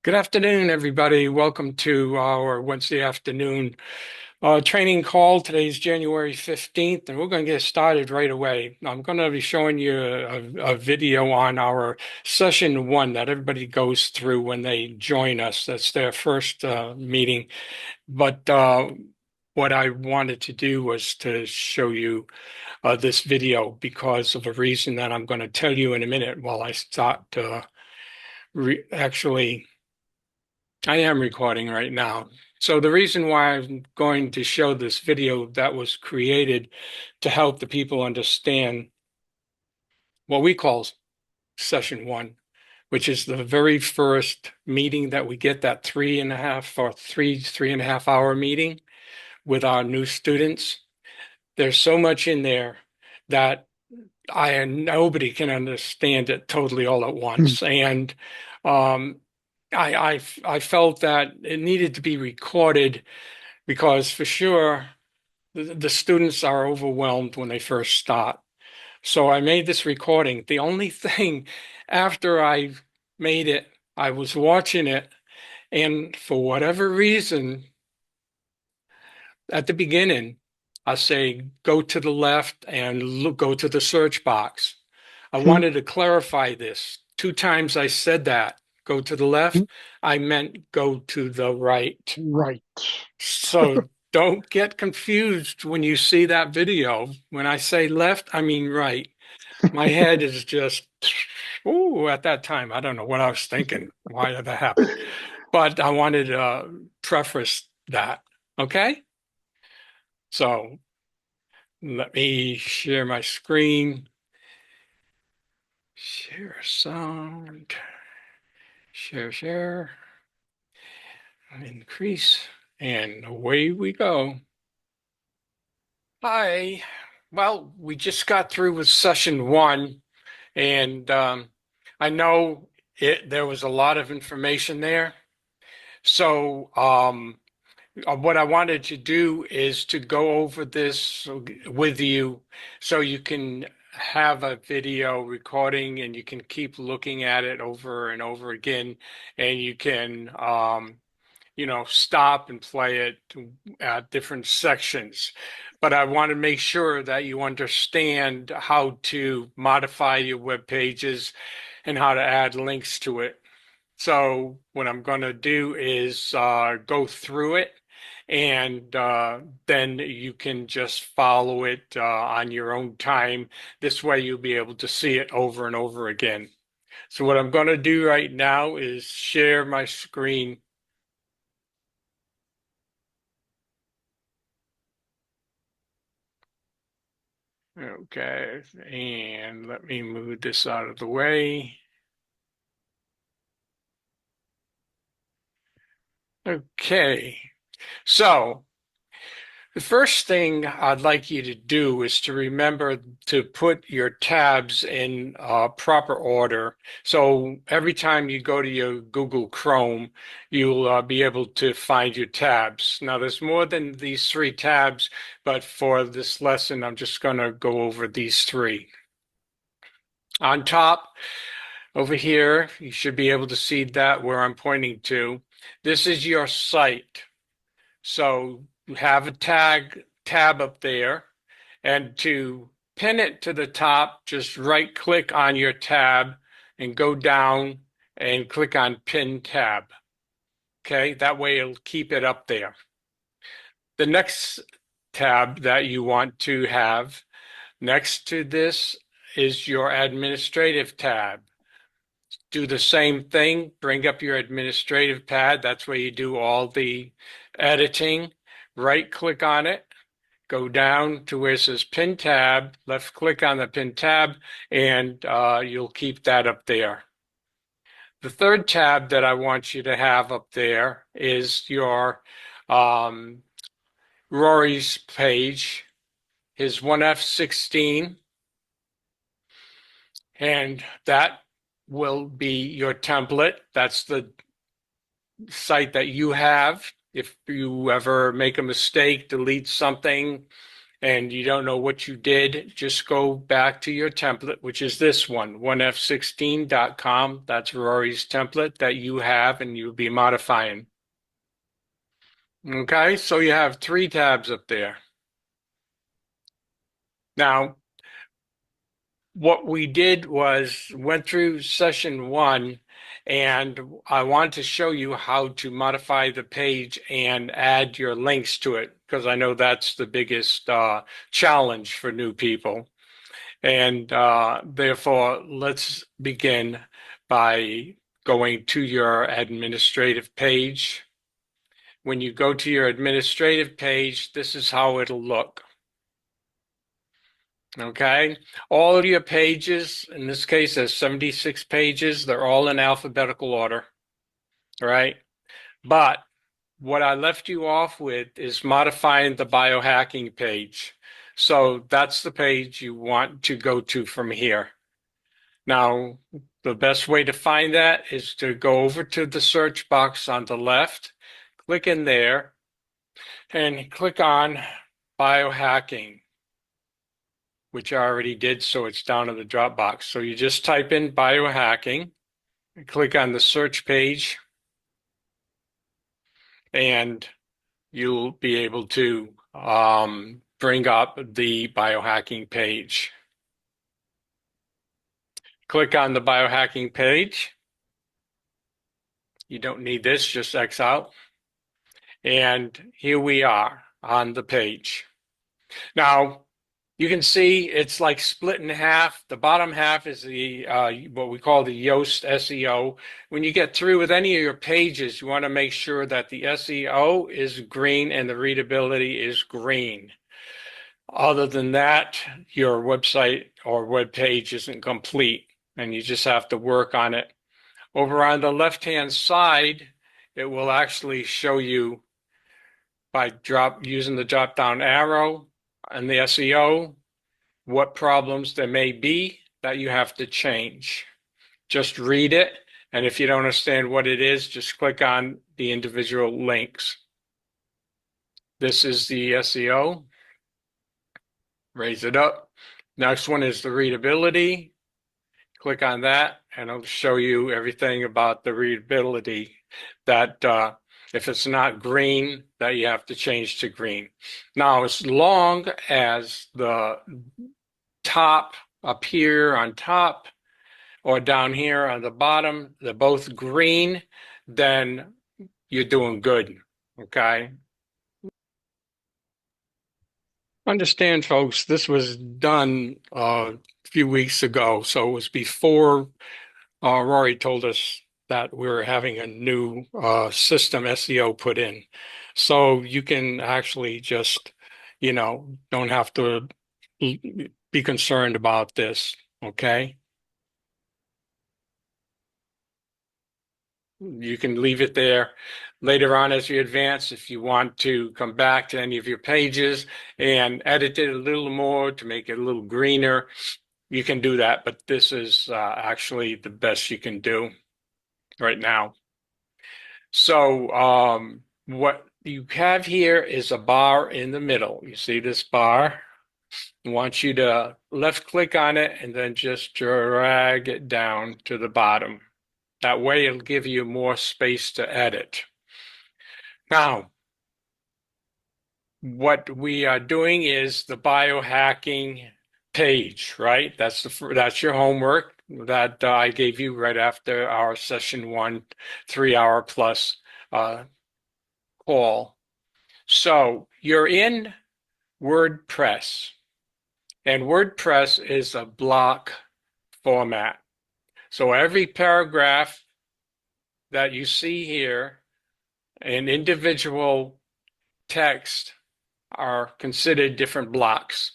Good afternoon, everybody. Welcome to our Wednesday afternoon training call. Today's January 15th, and we're going to get started right away. I'm going to be showing you a video on our session one that everybody goes through when they join us. That's their first meeting. But what I wanted to do was to show you this video because of a reason that I'm going to tell you in a minute while I start actually. I am recording right now. So the reason why I'm going to show this video that was created to help the people understand what we call session one, which is the very first meeting that we get, that 3.5 hour meeting with our new students. There's so much in there that nobody can understand it totally all at Hmm. once. And um, I felt that it needed to be recorded because for sure the students are overwhelmed when they first start. So I made this recording. The only thing after I made it, I was watching it, and for whatever reason, at the beginning, I say go to the left and go to the search box. I wanted to clarify this. Two times I said that, go to the left, I meant go to the right. Right. So don't get confused when you see that video. When I say left, I mean right. My head is just, ooh, at that time, I don't know what I was thinking. Why did that happen? But I wanted to preface that. Okay? So let me share my screen, share sound, share, increase, and away we go. Hi. Well, we just got through with session one, and I know there was a lot of information there. So what I wanted to do is to go over this with you so you can have a video recording and you can keep looking at it over and over again, and you can stop and play it at different sections. But I want to make sure that you understand how to modify your web pages and how to add links to it. So what I'm going to do is go through it, and then you can just follow it on your own time. This way you'll be able to see it over and over again. So what I'm going to do right now is share my screen. Okay, and let me move this out of the way. Okay, so the first thing I'd like you to do is to remember to put your tabs in proper order. So every time you go to your Google Chrome, you'll be able to find your tabs. Now, there's more than these three tabs, but for this lesson, I'm just going to go over these three. On top, over here, you should be able to see that where I'm pointing to. This is your site. So you have a tab up there, and to pin it to the top, just right click on your tab and go down and click on Pin Tab. Okay, that way it'll keep it up there. The next tab that you want to have next to this is your administrative tab. Do the same thing, bring up your administrative pad. That's where you do all the editing. Right click on it, go down to where it says Pin Tab, left click on the Pin Tab, and you'll keep that up there. The third tab that I want you to have up there is your um, Rory's page, his 1F16, and that will be your template. That's the site that you have. If you ever make a mistake, delete something, and you don't know what you did, just go back to your template, which is this one, 1f16.com. That's Rory's template that you have and you'll be modifying. Okay, so you have 3 tabs up there. Now, what we did was went through session 1, and I want to show you how to modify the page and add your links to it, because I know that's the biggest challenge for new people. And therefore, let's begin by going to your administrative page. When you go to your administrative page, this is how it'll look. Okay, all of your pages, in this case, there's 76 pages. They're all in alphabetical order, right? But what I left you off with is modifying the biohacking page. So that's the page you want to go to from here. Now, the best way to find that is to go over to the search box on the left, click in there, and click on biohacking, which I already did, so it's down in the drop box. So you just type in biohacking, click on the search page, and you'll be able to bring up the biohacking page. Click on the biohacking page. You don't need this, just X out. And here we are on the page. Now, you can see it's like split in half. The bottom half is the what we call the Yoast SEO. When you get through with any of your pages, you want to make sure that the SEO is green and the readability is green. Other than that, your website or web page isn't complete, and you just have to work on it. Over on the left-hand side, it will actually show you by using the drop-down arrow and the SEO, what problems there may be that you have to change. Just read it, and if you don't understand what it is, just click on the individual links. This is the SEO. Raise it up. Next one is the readability. Click on that, and it'll show you everything about the readability, that if it's not green, that you have to change to green. Now, as long as the top up here on top or down here on the bottom, they're both green, then you're doing good, okay? Understand, folks, this was done a few weeks ago, so it was before Rory told us that we were having a new system SEO put in. So you can actually just, don't have to be concerned about this, okay? You can leave it there. Later on as you advance, if you want to come back to any of your pages and edit it a little more to make it a little greener, you can do that, but this is actually the best you can do right now. So what you have here is a bar in the middle. You see this bar? I want you to left click on it and then just drag it down to the bottom. That way it'll give you more space to edit. Now, what we are doing is the biohacking page, right? That's your homework that I gave you right after our session 1 3-hour plus call. So you're in WordPress, and WordPress is a block format. So every paragraph that you see here, an individual text, are considered different blocks.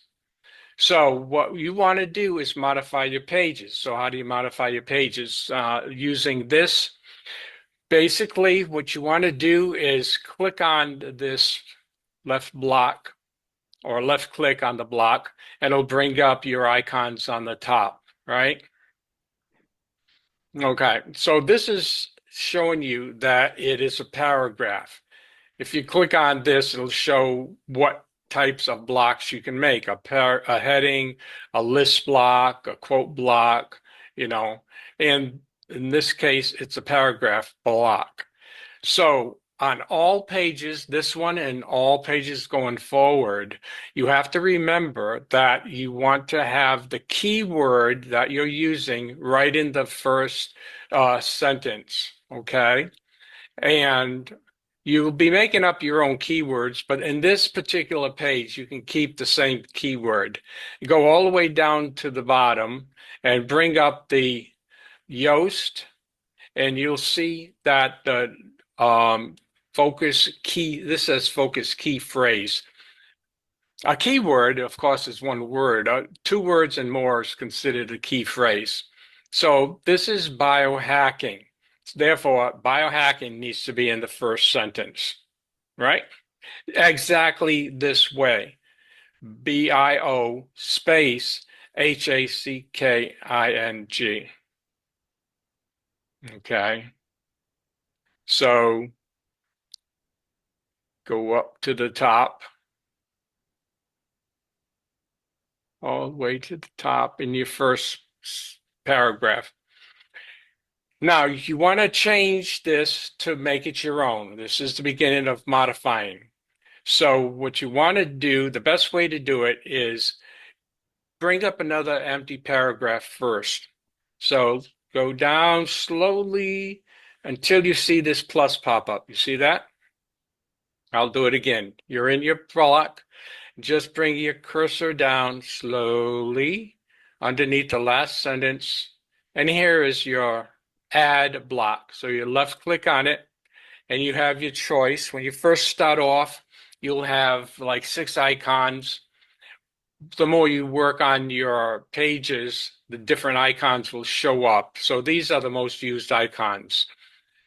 So what you want to do is modify your pages. So how do you modify your pages? Using this, basically what you want to do is click on this left block or left click on the block, and it'll bring up your icons on the top, right? Okay, so this is showing you that it is a paragraph. If you click on this, it'll show what types of blocks you can make, a heading, a list block, a quote block, and in this case, it's a paragraph block. So on all pages, this one and all pages going forward, you have to remember that you want to have the keyword that you're using right in the first sentence, okay? And you'll be making up your own keywords, but in this particular page, you can keep the same keyword. You go all the way down to the bottom and bring up the Yoast, and you'll see that the focus key, this says focus key phrase. A keyword, of course, is one word. Two words and more is considered a key phrase. So this is biohacking. Therefore, biohacking needs to be in the first sentence, right? Exactly this way. BIO space HACKING. Okay. So go up to the top, all the way to the top in your first paragraph. Now, you want to change this to make it your own. This is the beginning of modifying. So what you want to do, the best way to do it is bring up another empty paragraph first. So go down slowly until you see this plus pop up. You see that? I'll do it again. You're in your block. Just bring your cursor down slowly underneath the last sentence. And here is your add block. So you left click on it and you have your choice. When you first start off, you'll have like 6 icons. The more you work on your pages, the different icons will show up. So these are the most used icons.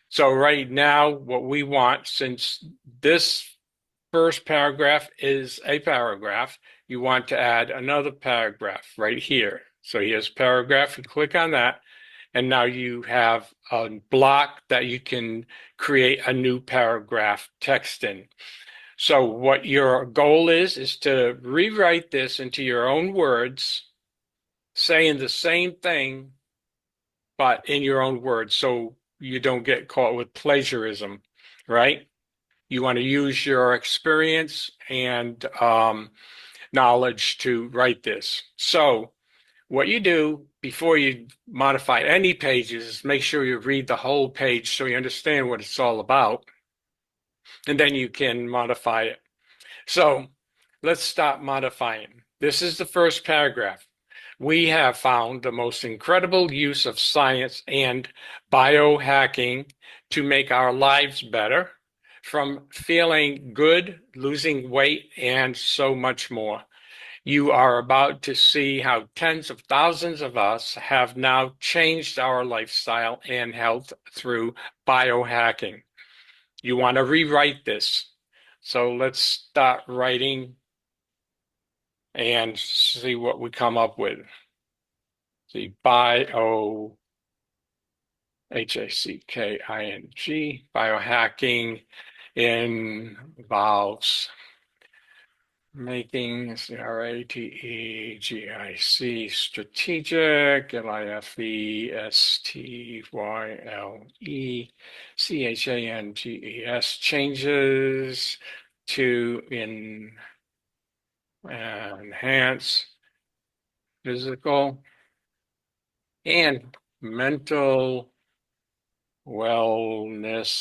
So right now, what we want, since this first paragraph is a paragraph, you want to add another paragraph right here. So here's paragraph, you click on that, and now you have a block that you can create a new paragraph text in. So what your goal is to rewrite this into your own words, saying the same thing, but in your own words, so you don't get caught with plagiarism, right? You want to use your experience and knowledge to write this. So what you do before you modify any pages is make sure you read the whole page so you understand what it's all about, and then you can modify it. So let's start modifying. This is the first paragraph. We have found the most incredible use of science and biohacking to make our lives better, from feeling good, losing weight, and so much more. You are about to see how tens of thousands of us have now changed our lifestyle and health through biohacking. You want to rewrite this. So let's start writing and see what we come up with. See, HACKING, biohacking involves making RATEGIC strategic, LIFESTYLECHANGES changes to enhance physical and mental wellness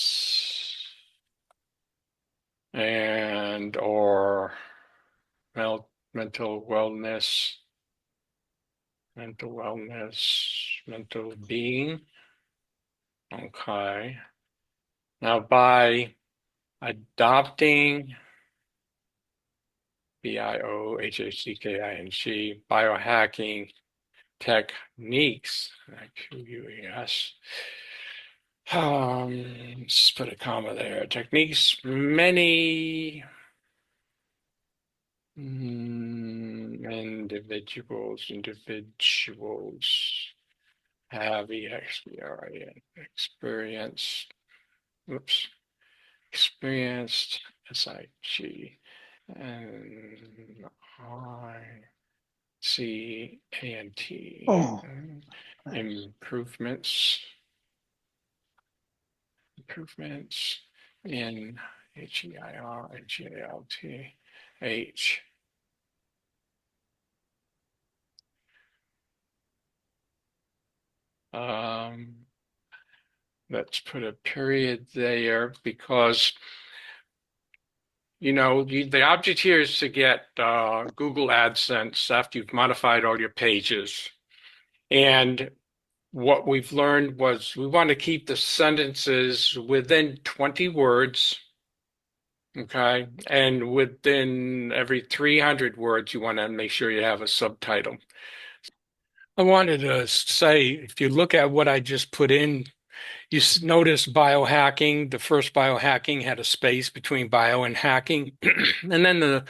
and or mental wellness, mental being. Okay. Now by adopting BIOHACKING, biohacking techniques, QUES. Let's put a comma there. Techniques many individuals have experienced SIG N-I-C-A-N-T. Improvements. Improvements in H-E-I-R-H-E-A-L-T-H. Let's put a period there because, you know, the object here is to get Google AdSense after you've modified all your pages. And what we've learned was we want to keep the sentences within 20 words, okay? And within every 300 words, you want to make sure you have a subtitle. I wanted to say, if you look at what I just put in, you notice biohacking. The first biohacking had a space between bio and hacking. And then the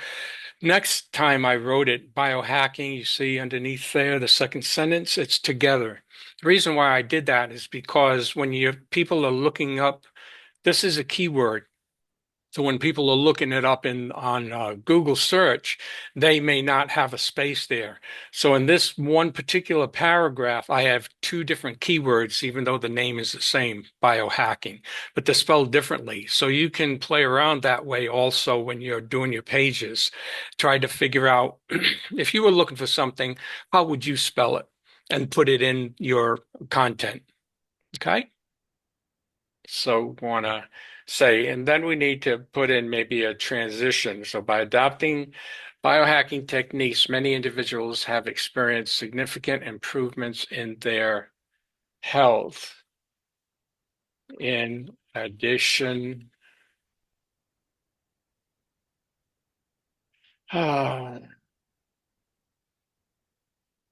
next time I wrote it, biohacking, you see underneath there, the second sentence, it's together. The reason why I did that is because when people are looking up, this is a keyword. So when people are looking it up on Google search, they may not have a space there. So in this one particular paragraph, I have two different keywords, even though the name is the same, biohacking, but they're spelled differently. So you can play around that way also when you're doing your pages. Try to figure out if you were looking for something, how would you spell it and put it in your content? Okay. So want to say, and then we need to put in maybe a transition. So by adopting biohacking techniques, many individuals have experienced significant improvements in their health. In addition, let's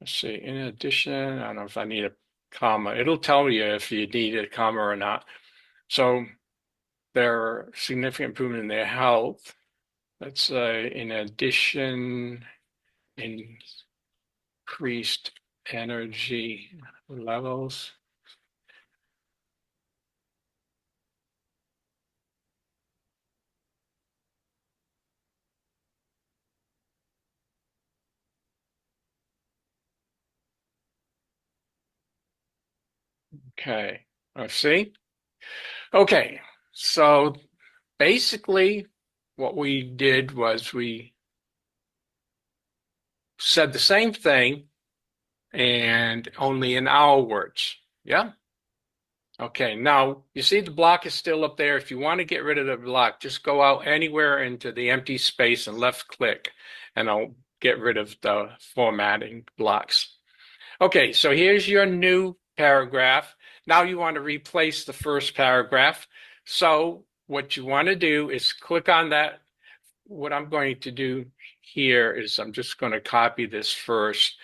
see, in addition, I don't know if I need a comma. It'll tell you if you need a comma or not. So there are significant improvement in their health. Let's say, in addition, increased energy levels. Okay, let's see. Okay, so basically what we did was we said the same thing and only in our words. Yeah? Okay, now you see the block is still up there. If you want to get rid of the block, just go out anywhere into the empty space and left click, and I'll get rid of the formatting blocks. Okay, so here's your new paragraph. Now you want to replace the first paragraph. So what you want to do is click on that. What I'm going to do here is I'm just going to copy this first.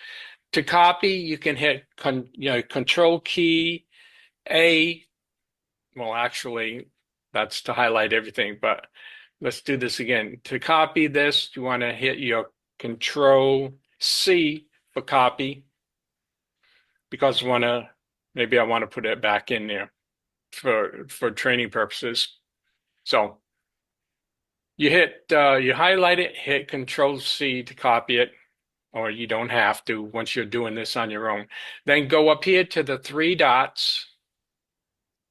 To copy, you can hit Control key A. Well, actually, that's to highlight everything, but let's do this again. To copy this, you want to hit your Control C for copy, because maybe I want to put it back in there for training purposes. So you highlight it, hit Control C to copy it, or you don't have to once you're doing this on your own. Then go up here to the three dots,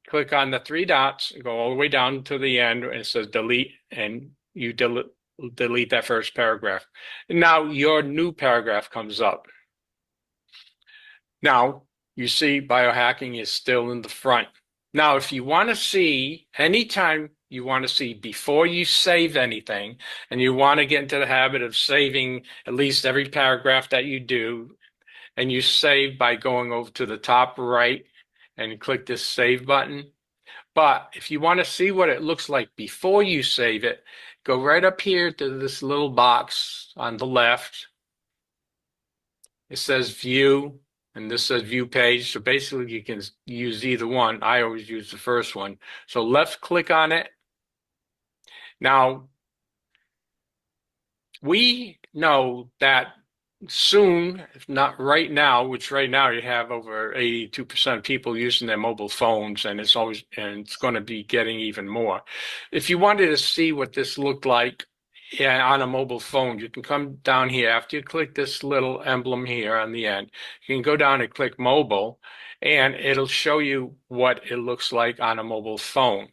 click on the three dots, go all the way down to the end, and it says delete, and you delete that first paragraph. Now your new paragraph comes up. Now you see biohacking is still in the front. Now, if you want to see, anytime you want to see before you save anything, and you want to get into the habit of saving at least every paragraph that you do, and you save by going over to the top right and click this save button. But if you want to see what it looks like before you save it, go right up here to this little box on the left. It says view, and this says view page. So basically you can use either one. I always use the first one. So left click on it. Now, we know that soon, if not right now, which right now you have over 82% of people using their mobile phones, and it's going to be getting even more. If you wanted to see what this looked like, yeah, on a mobile phone, you can come down here after you click this little emblem here on the end. You can go down and click mobile, and it'll show you what it looks like on a mobile phone.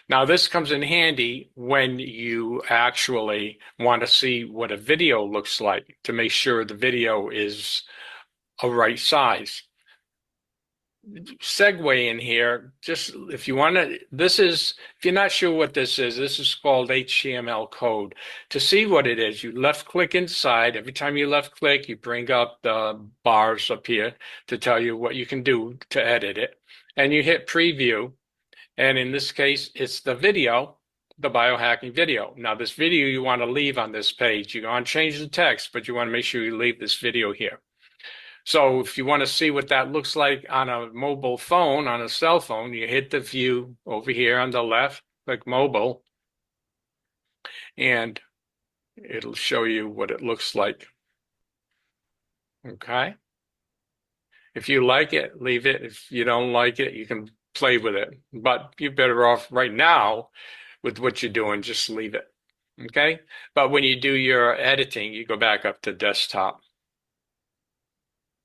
Now, this comes in handy when you actually want to see what a video looks like to make sure the video is a right size. Segue in here, just if you want to, if you're not sure what this is called HTML code. To see what it is, you left click inside. Every time you left click, you bring up the bars up here to tell you what you can do to edit it. And you hit preview. And in this case, it's the video, the biohacking video. Now, this video you want to leave on this page. You want to change the text, but you want to make sure you leave this video here. So if you want to see what that looks like on a mobile phone, on a cell phone, you hit the view over here on the left, click mobile, and it'll show you what it looks like. Okay? If you like it, leave it. If you don't like it, you can play with it. But you're better off right now with what you're doing, just leave it. Okay? But when you do your editing, you go back up to desktop.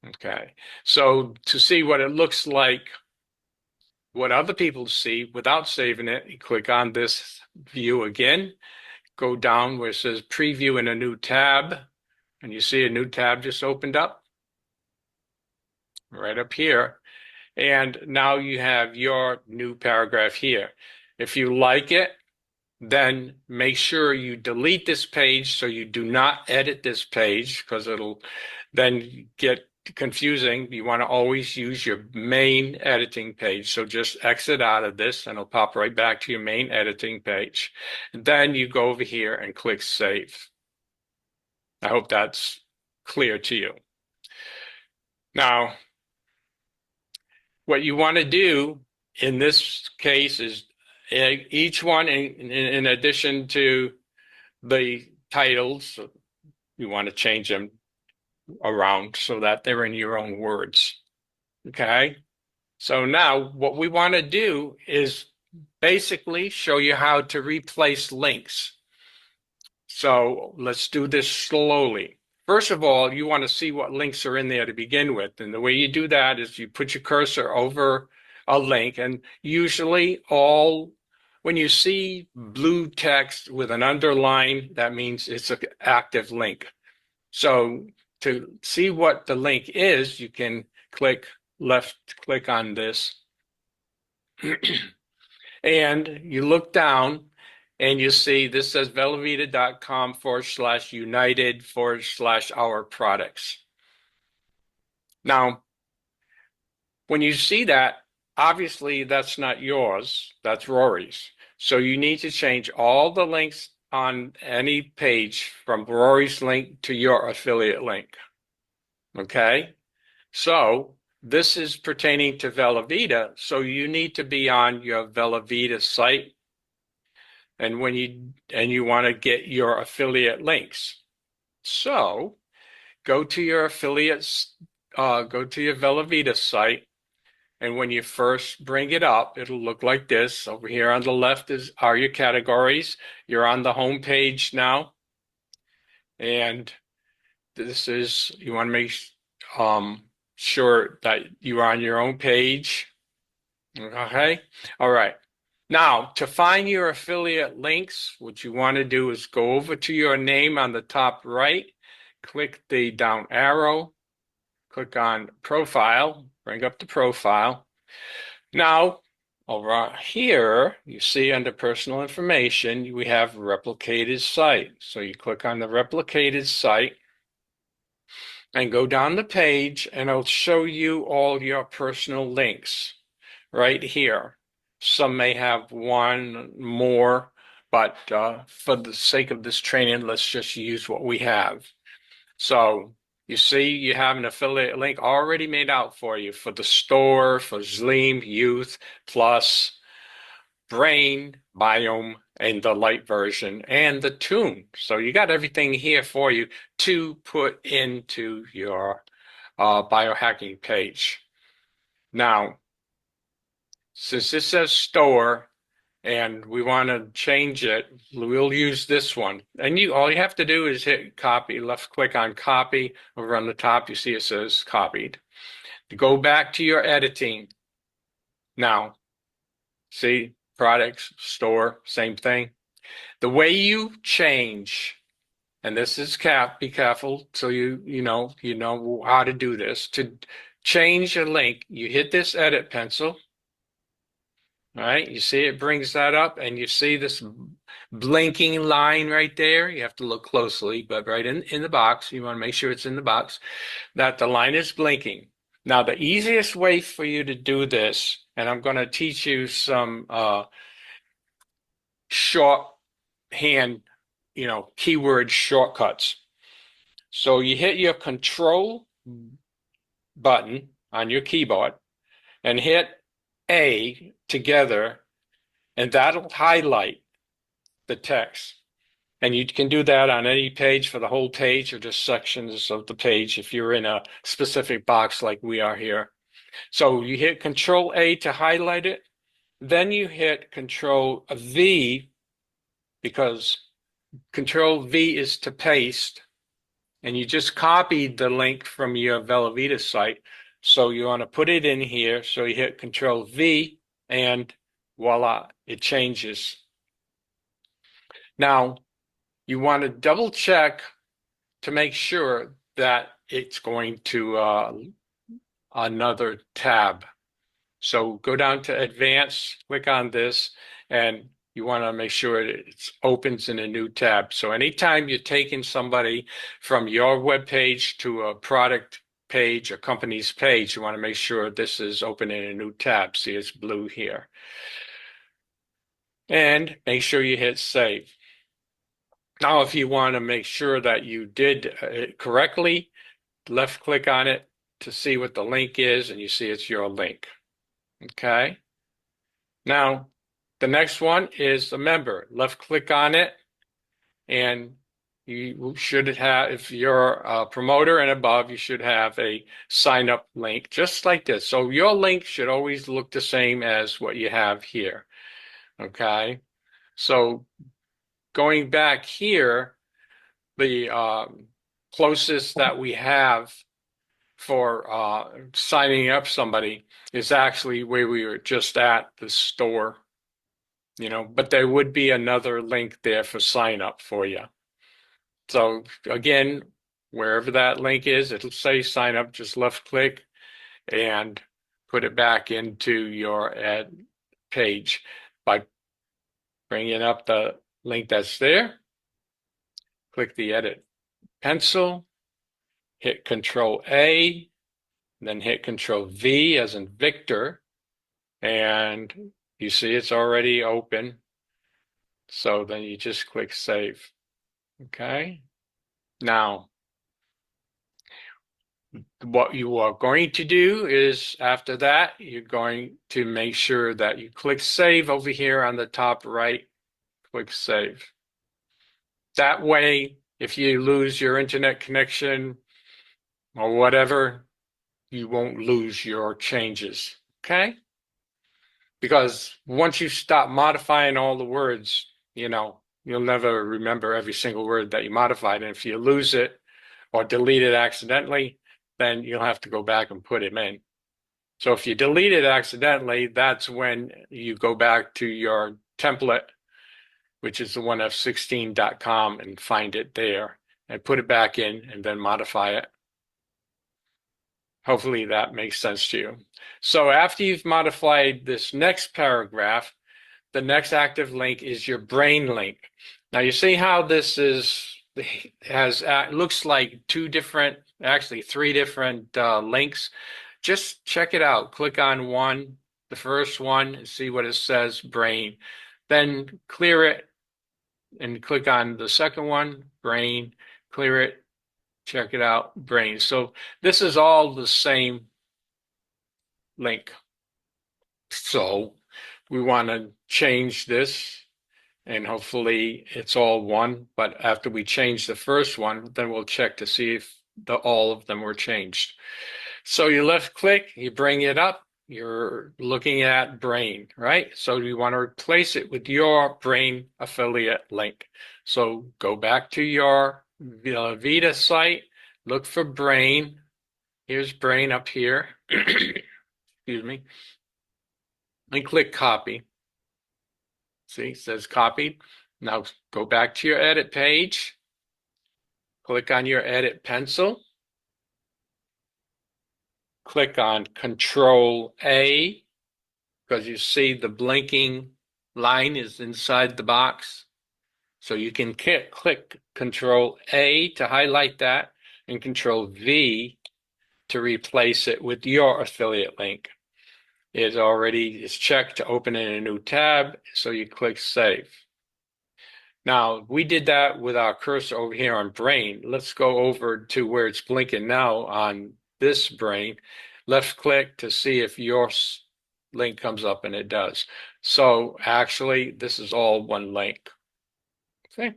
Okay, so to see what it looks like, what other people see without saving it, you click on this view again, go down where it says preview in a new tab, and you see a new tab just opened up right up here. And now you have your new paragraph here. If you like it, then make sure you delete this page so you do not edit this page because it'll then get confusing. You want to always use your main editing page. So just exit out of this and it'll pop right back to your main editing page. Then you go over here and click save. I hope that's clear to you. Now, what you want to do in this case is each one, in addition to the titles, you want to change them around so that they're in your own words. Okay? So now what we want to do is basically show you how to replace links. So let's do this slowly. First of all, you want to see what links are in there to begin with. And the way you do that is you put your cursor over a link, and usually when you see blue text with an underline, that means it's an active link. So to see what the link is, you can left click on this and you look down and you see this says velovita.com/united/our products. Now, when you see that, obviously that's not yours, that's Rory's. So you need to change all the links on any page from Rory's link to your affiliate link. Okay? So this is pertaining to Velovita, so you need to be on your Velovita site and you want to get your affiliate links. So go to your affiliates, go to your Velovita site, and when you first bring it up, it'll look like this. Over here on the left are your categories. You're on the home page now. And this is, you want to make sure that you are on your own page. Okay? All right. Now, to find your affiliate links, what you want to do is go over to your name on the top right, click the down arrow, click on profile, bring up the profile. Now, over here, you see under personal information, we have replicated site. So you click on the replicated site and go down the page and it'll show you all your personal links right here. Some may have one more, but for the sake of this training, let's just use what we have. So you see you have an affiliate link already made out for you for the store, for Zleem, Youth, Plus, Brain, Biome, and the light version, and the Tune. So you got everything here for you to put into your biohacking page. Now, since this says store and we want to change it. We'll use this one. And all you have to do is hit copy, left click on copy. Over on the top, you see it says copied. Go back to your editing. Now, see, products, store, same thing. The way you change, and this is be careful so you know how to do this. To change a link, you hit this edit pencil. All right, you see it brings that up, and you see this blinking line right there. You have to look closely, but right in the box, you want to make sure it's in the box, that the line is blinking. Now, the easiest way for you to do this, and I'm going to teach you some shorthand, keyword shortcuts. So you hit your control button on your keyboard and hit A together, and that'll highlight the text. And you can do that on any page for the whole page or just sections of the page if you're in a specific box like we are here. So you hit Control A to highlight it. Then you hit Control V, because Control V is to paste. And you just copied the link from your Velveeta site. So you want to put it in here. So you hit Control V and voila, it changes. Now, you want to double check to make sure that it's going to another tab. So go down to Advanced, click on this, and you want to make sure it opens in a new tab. So anytime you're taking somebody from your web page to a product page, a company's page, you want to make sure this is open in a new tab. See, it's blue here. And make sure you hit Save. Now, if you want to make sure that you did it correctly, left click on it to see what the link is, and you see it's your link. Okay. Now, the next one is the member. Left click on it, and you should have, if you're a promoter and above, you should have a sign up link just like this. So your link should always look the same as what you have here. Okay. So going back here, the closest that we have for signing up somebody is actually where we were just at, the store, but there would be another link there for sign up for you. So again, wherever that link is, it'll say sign up, just left click and put it back into your ad page by bringing up the link that's there. Click the edit pencil, hit Control A, then hit Control V as in Victor, and you see it's already open. So then you just click Save. Okay. Now, what you are going to do is after that, you're going to make sure that you click Save over here on the top right. Click Save. That way, if you lose your internet connection or whatever, you won't lose your changes. Okay? Because once you stop modifying all the words, you'll never remember every single word that you modified. And if you lose it or delete it accidentally, then you'll have to go back and put it in. So if you delete it accidentally, that's when you go back to your template, which is the one f16.com, and find it there and put it back in and then modify it. Hopefully that makes sense to you. So after you've modified this next paragraph, the next active link is your brain link. Now you see how this looks like actually three different links. Just check it out. Click on one, the first one, and see what it says, brain. Then clear it and click on the second one, brain, clear it, check it out, brain. So this is all the same link. So we want to change this, and hopefully it's all one. But after we change the first one, then we'll check to see if all of them were changed. So you left click, you bring it up, you're looking at Brain, right? So you want to replace it with your Brain affiliate link. So go back to your Vita site, look for Brain. Here's Brain up here. Excuse me. And click copy. See, it says copied. Now go back to your edit page. Click on your edit pencil. Click on Control A because you see the blinking line is inside the box. So you can click Control A to highlight that and Control V to replace it with your affiliate link. It already is checked to open in a new tab, so you click Save. Now, we did that with our cursor over here on Brain. Let's go over to where it's blinking now on this Brain. Left click to see if your link comes up, and it does. So actually, this is all one link. Okay.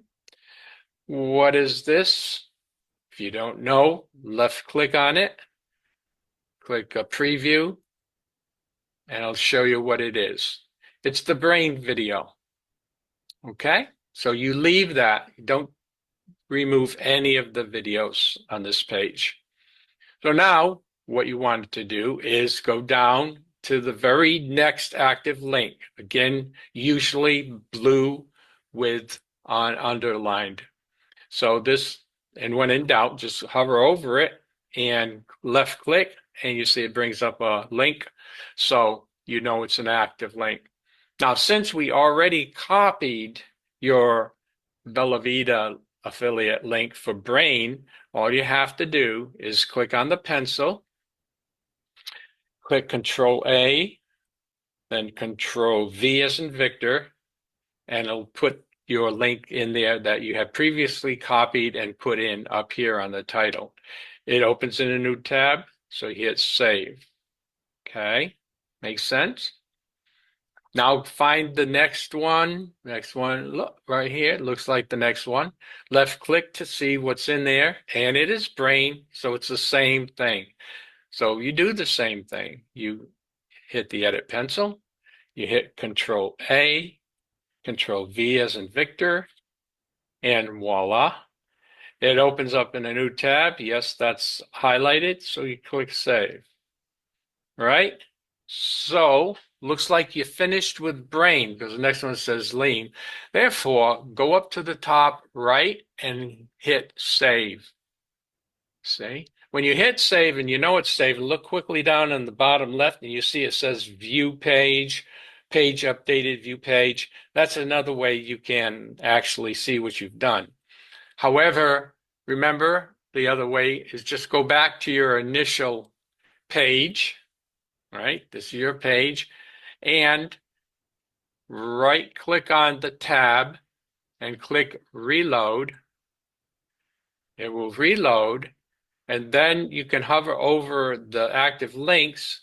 What is this? If you don't know, left click on it, click a preview, and I'll show you what it is. It's the Brain video. Okay? So you leave that. Don't remove any of the videos on this page. So now what you want to do is go down to the very next active link. Again, usually blue with underlined. So this, and when in doubt, just hover over it and left click, and you see it brings up a link. So you know it's an active link. Now, since we already copied your Bella Vita affiliate link for Brain, all you have to do is click on the pencil, click Control A, then Control V as in Victor, and it'll put your link in there that you have previously copied and put in up here on the title. It opens in a new tab, so you hit Save. Okay, makes sense? Now find the next one. Next one, look right here. It looks like the next one. Left click to see what's in there, and it is Brain, so it's the same thing. So you do the same thing. You hit the edit pencil, you hit Control A, Control V as in Victor, and voila. It opens up in a new tab. Yes, that's highlighted, so you click Save. Right? So looks like you finished with Brain because the next one says Lean. Therefore, go up to the top right and hit Save. See? When you hit Save and you know it's saved, look quickly down on the bottom left and you see it says View Page, Page Updated, View Page. That's another way you can actually see what you've done. However, remember, the other way is just go back to your initial page, right? This is your page, and right click on the tab and click Reload. It will reload, and then you can hover over the active links.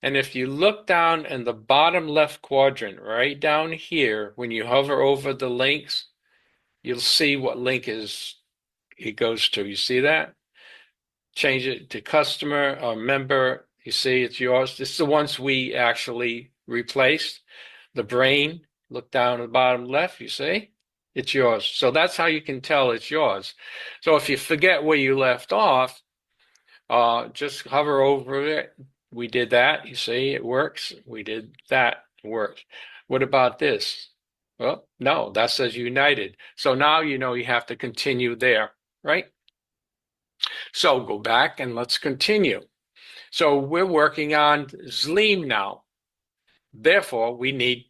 And if you look down in the bottom left quadrant, right down here, when you hover over the links, you'll see what link it goes to. You see that? Change it to customer or member. You see it's yours. This is the ones we actually replaced. The Brain, look down at the bottom left, you see? It's yours. So that's how you can tell it's yours. So if you forget where you left off, just hover over it. We did that. You see, it works. We did that. It works. What about this? Well, no, that says United. So now you know you have to continue there, right? So go back and let's continue. So we're working on Zleam now. Therefore, we need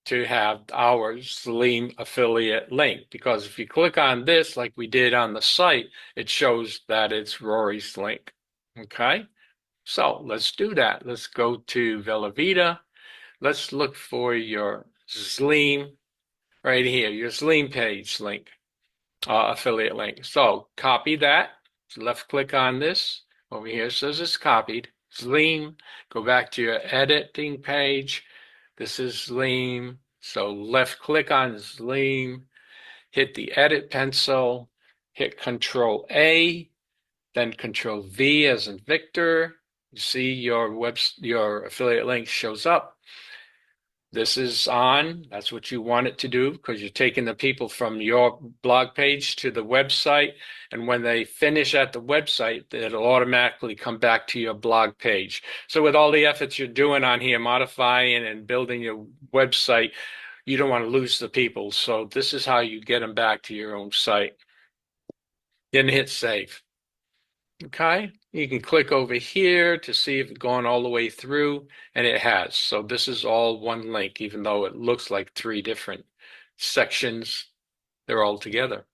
to have our Zleam affiliate link because if you click on this like we did on the site, it shows that it's Rory's link. Okay, so let's do that. Let's go to Vellavita. Let's look for your Zleam right here, your Zleam page link, affiliate link. So copy that. Left click on this. Over here says it's copied. Zleam. Go back to your editing page. This is Zleam. So left click on Zleam. Hit the edit pencil. Hit Control A. Then Control V as in Victor. You see your affiliate link shows up. This is on. That's what you want it to do because you're taking the people from your blog page to the website. And when they finish at the website, it'll automatically come back to your blog page. So with all the efforts you're doing on here, modifying and building your website, you don't want to lose the people. So this is how you get them back to your own site. Then hit save. Okay, you can click over here to see if it's gone all the way through, and it has. So this is all one link, even though it looks like three different sections, they're all together.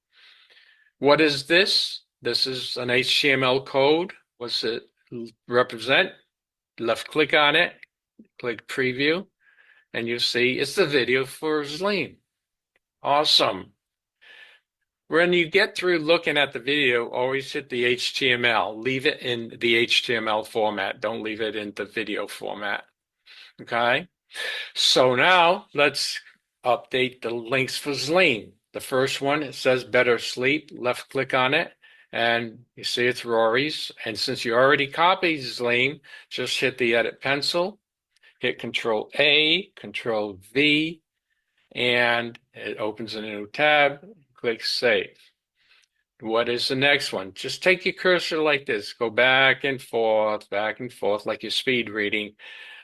What is this? This is an HTML code. What's it represent? Left click on it, click preview, and you see it's the video for Zleam. Awesome. When you get through looking at the video, always hit the HTML. Leave it in the HTML format. Don't leave it in the video format. Okay? So now let's update the links for Zleam. The first one, it says Better Sleep. Left click on it, and you see it's Rory's. And since you already copied Zleam, just hit the edit pencil, hit Control A, Control V, and it opens a new tab. Click Save. What is the next one? Just take your cursor like this. Go back and forth, like you're speed reading.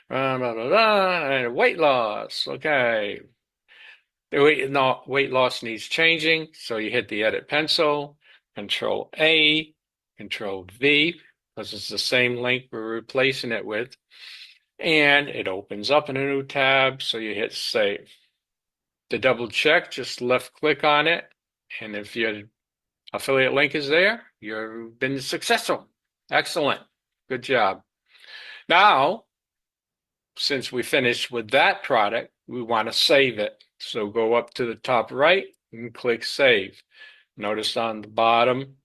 Blah, blah, blah, and weight loss. Okay. The weight loss needs changing. So you hit the edit pencil, Control A, Control V, because it's the same link we're replacing it with. And it opens up in a new tab. So you hit Save. To double check, just left click on it. And if your affiliate link is there, you've been successful. Excellent. Good job. Now, since we finished with that product, we want to save it. So go up to the top right and click Save. Notice on the bottom,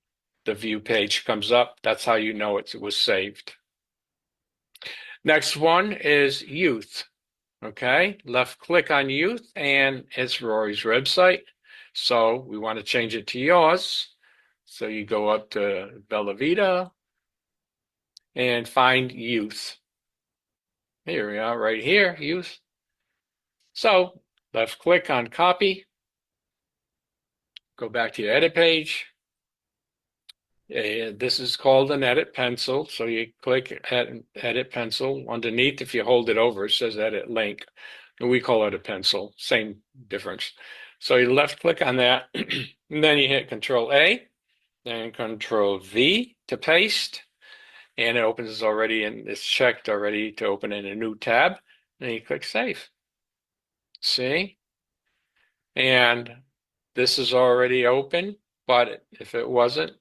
the view page comes up. That's how you know it was saved. Next one is Youth. Okay, left click on Youth, and it's Rory's website. So we want to change it to yours. So you go up to Bella Vita and find Youth. Here we are, right here, Youth. So left click on Copy. Go back to your edit page. This is called an edit pencil. So you click edit pencil. Underneath, if you hold it over, it says edit link. We call it a pencil, same difference. So you left click on that, and then you hit Control A, then Control V to paste, and it opens already, and it's checked already to open in a new tab, and you click Save. See? And this is already open, but if it wasn't,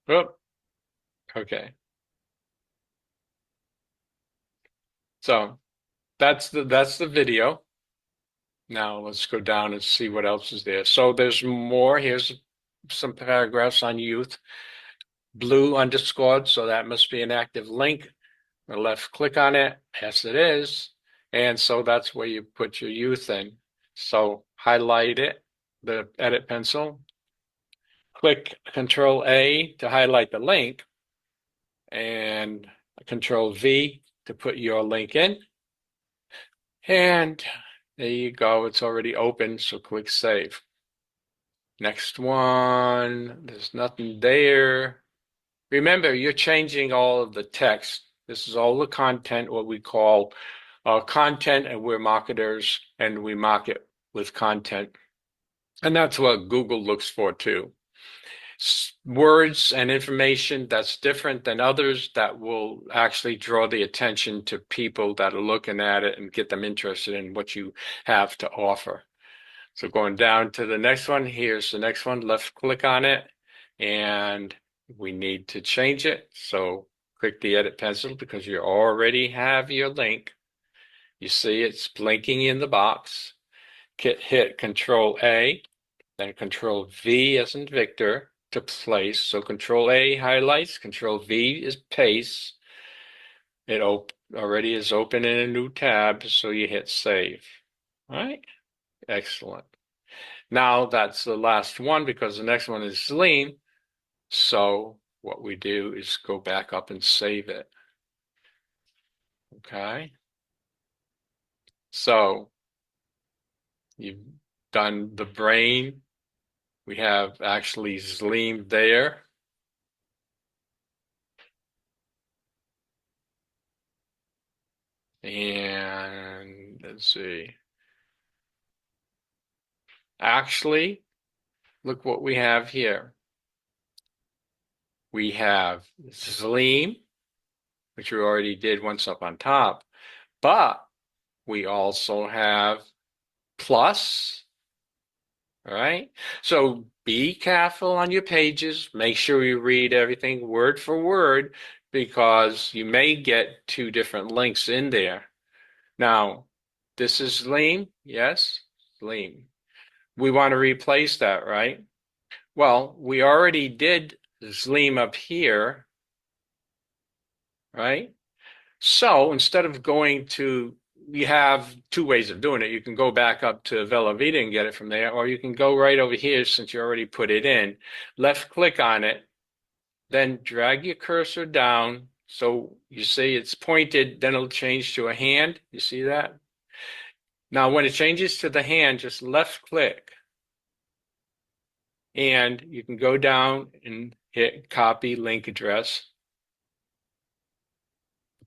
oh, okay. So that's the video. Now let's go down and see what else is there. So there's more. Here's some paragraphs on Youth. Blue underscored, so that must be an active link. Left click on it. Yes, it is. And so that's where you put your Youth in. So highlight it, the edit pencil. Click Control A to highlight the link, and Control V to put your link in. And there you go. It's already open, so click Save. Next one, there's nothing there. Remember, you're changing all of the text. This is all the content, what we call content, and we're marketers, and we market with content. And that's what Google looks for too. Words and information that's different than others that will actually draw the attention to people that are looking at it and get them interested in what you have to offer. So going down to the next one, here's the next one, left click on it, and we need to change it. So click the edit pencil because you already have your link. You see it's blinking in the box. Hit Control A, then Control V as in Victor to place. So Control A highlights, Control V is paste. It already is open in a new tab, so you hit Save. All right, excellent. Now that's the last one because the next one is Zleam. So what we do is go back up and save it. Okay. So you've done the brain. We have actually Zleem there. And let's see. Actually, look what we have here. We have Zleem, which we already did once up on top, but we also have plus. All right. So be careful on your pages. Make sure you read everything word for word because you may get two different links in there. Now, this is Lean. Yes, Lean. We want to replace that, right? Well, we already did Zleem up here, right? So instead of going to, you have two ways of doing it. You can go back up to Velavita and get it from there, or you can go right over here since you already put it in. Left click on it, then drag your cursor down. So you see it's pointed, then it'll change to a hand. You see that? Now, when it changes to the hand, just left click and you can go down and hit copy link address.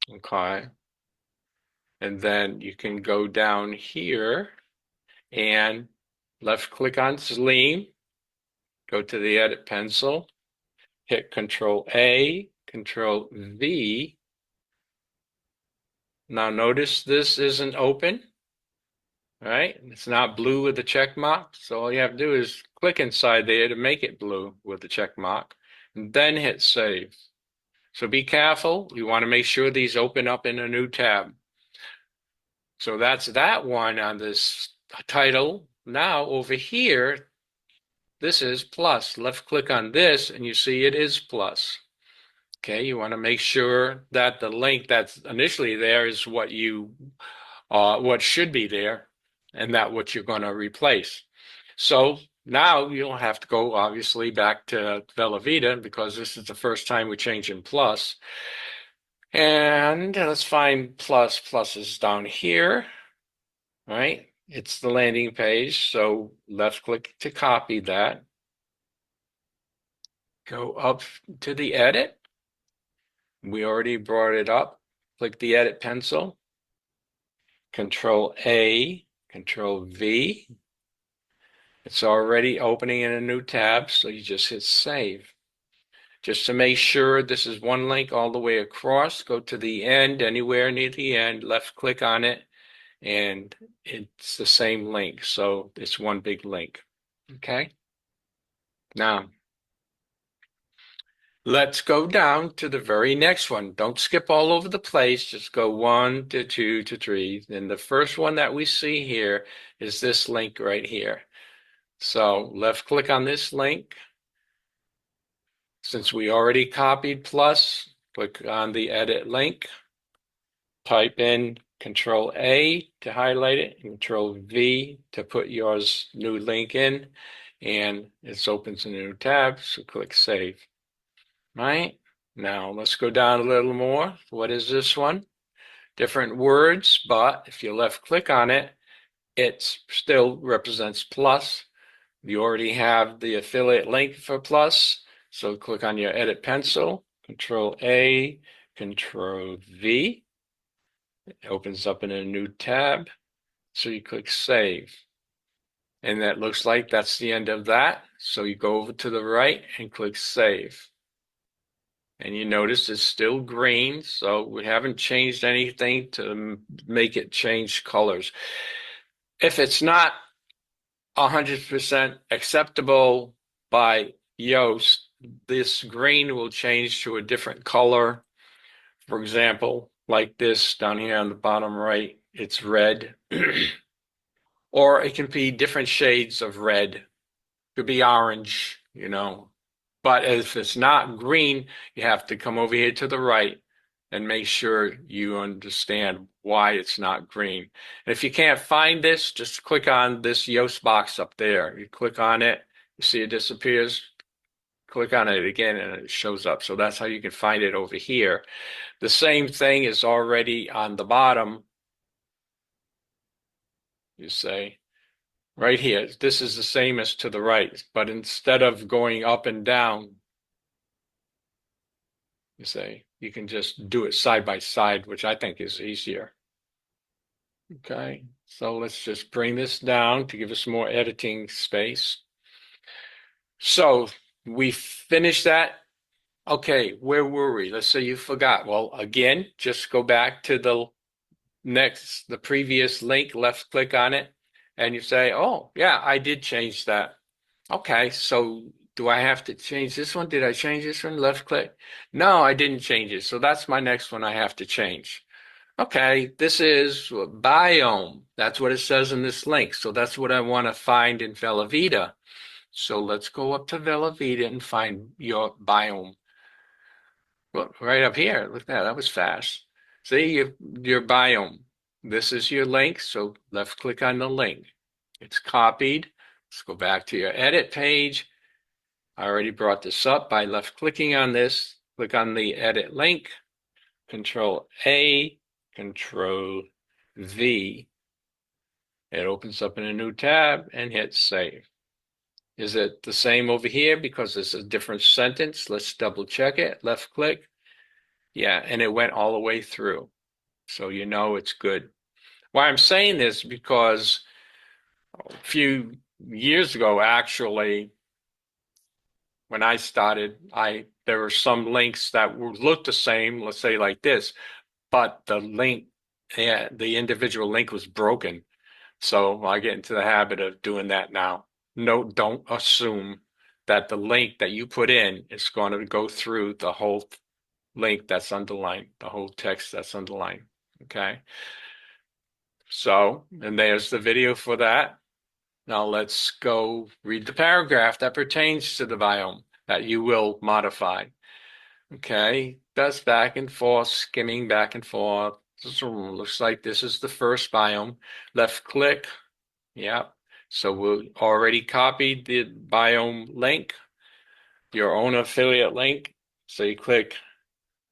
Okay. And then you can go down here and left click on Zleem, go to the edit pencil, hit Control A, Control V. Now notice this isn't open, right? It's not blue with the check mark. So all you have to do is click inside there to make it blue with the check mark, and then hit save. So be careful. You want to make sure these open up in a new tab. So that's that one on this title. Now over here, this is plus. Left click on this and you see it is plus. Okay, you want to make sure that the link that's initially there is what should be there and not what you're going to replace. So now you'll have to go obviously back to Velavita because this is the first time we're changing plus. And let's find plus. Plus is down here, right? It's the landing page. So left click to copy that. Go up to the edit. We already brought it up. Click the edit pencil. Control A, Control V. It's already opening in a new tab, so you just hit save. Just to make sure this is one link all the way across, go to the end, anywhere near the end, left click on it, and it's the same link. So it's one big link. Okay. Now, let's go down to the very next one. Don't skip all over the place. Just go 1 to 2 to 3. Then the first one that we see here is this link right here. So left click on this link. Since we already copied plus, click on the edit link. Type in Control A to highlight it, Control V to put your new link in, and it opens a new tab. So click Save. Right? Now let's go down a little more. What is this one? Different words, but if you left click on it, it still represents plus. You already have the affiliate link for plus. So click on your edit pencil, Control A, Control V. It opens up in a new tab. So you click Save. And that looks like that's the end of that. So you go over to the right and click Save. And you notice it's still green, so we haven't changed anything to make it change colors. If it's not 100% acceptable by Yoast, this green will change to a different color. For example, like this down here on the bottom right, it's red. Or it can be different shades of red. It could be orange, you know. But if it's not green, you have to come over here to the right and make sure you understand why it's not green. And if you can't find this, just click on this Yoast box up there. You click on it, you see it disappears. click on it again and it shows up. So that's how you can find it over here. The same thing is already on the bottom. You say right here, this is the same as to the right, but instead of going up and down, you say you can just do it side by side, which I think is easier. Okay, so let's just bring this down to give us more editing space. So we finished that. Okay, where were we? Let's say you forgot. Well, again, just go back to the previous link, left click on it, and you say, oh, yeah, I did change that. Okay, so do I have to change this one? Did I change this one? Left click? No, I didn't change it. So that's my next one I have to change. Okay, this is biome. That's what it says in this link. So that's what I want to find in Velavita. So let's go up to Velavita and find your biome. Well, right up here. Look at that. That was fast. See your biome. This is your link. So left click on the link. It's copied. Let's go back to your edit page. I already brought this up by left clicking on this. Click on the edit link. Control A, Control V. It opens up in a new tab and hit save. Is it the same over here because it's a different sentence? Let's double check it. Left click. Yeah, and it went all the way through. So you know it's good. Why I'm saying this because a few years ago, actually, when I started, there were some links that looked the same, let's say like this, but the link, yeah, the individual link was broken. So I get into the habit of doing that now. No, don't assume that the link that you put in is going to go through the whole link that's underlined, the whole text that's underlined. Okay. So, and there's the video for that. Now let's go read the paragraph that pertains to the biome that you will modify. Okay, that's back and forth, skimming back and forth. Looks like this is the first biome. Left click. Yep. So we already copied the biome link, your own affiliate link. So you click